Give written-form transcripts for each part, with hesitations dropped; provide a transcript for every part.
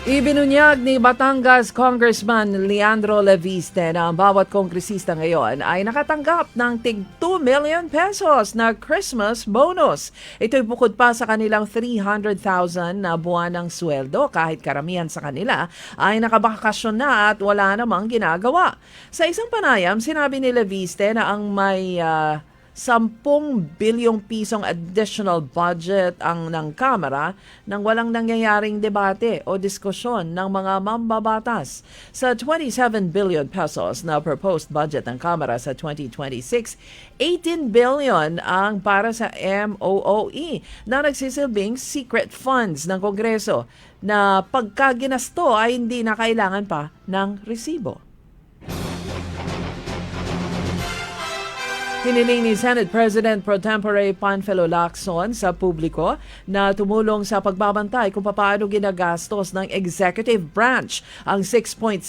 Ibinunyag ni Batangas Congressman Leandro Leviste na ang bawat kongresista ngayon ay nakatanggap ng tig 2 million pesos na Christmas bonus. Ito'y bukod pa sa kanilang 300,000 na buwan ng sweldo kahit karamihan sa kanila ay nakabakasyon na at wala namang ginagawa. Sa isang panayam, sinabi ni Leviste na ang may 10 bilyong pisong additional budget ang ng Kamara nang walang nangyayaring debate o diskusyon ng mga mambabatas. Sa 27 billion pesos na proposed budget ng Kamara sa 2026, 18 billion ang para sa MOOE na nagsisilbing secret funds ng Kongreso na pagka ginasto ay hindi na kailangan pa ng resibo. Hiniling ni Senate President Pro Tempore Panfilo Lacson sa publiko na tumulong sa pagbabantay kung paano ginagastos ng executive branch ang 6.7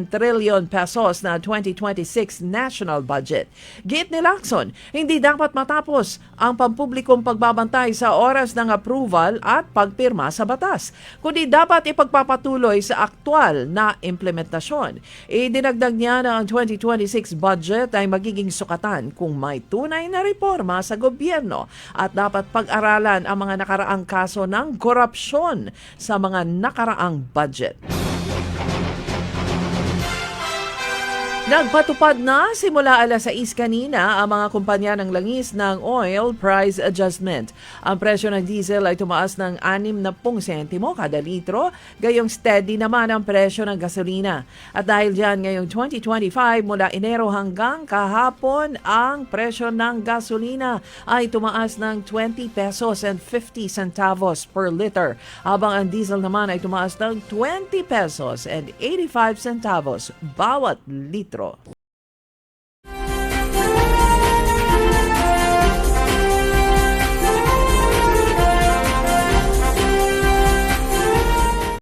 trillion pesos na 2026 national budget. Giit ni Lacson, hindi dapat matapos ang pampublikong pagbabantay sa oras ng approval at pagpirma sa batas, kundi dapat ipagpapatuloy sa aktwal na implementasyon. Idinagdag niya na ang 2026 budget ay magiging sukatan kung may tunay na reforma sa gobyerno at dapat pag-aralan ang mga nakaraang kaso ng korupsyon sa mga nakaraang budget. Nagpatupad na simula alas 6 kanina ang mga kumpanya ng langis ng oil price adjustment. Ang presyo ng diesel ay tumaas ng 60 sentimo kada litro, gayong steady naman ang presyo ng gasolina. At dahil dyan ngayong 2025 mula Enero hanggang kahapon, ang presyo ng gasolina ay tumaas ng 20 pesos and 50 centavos per liter, habang ang diesel naman ay tumaas ng 20 pesos and 85 centavos bawat litro.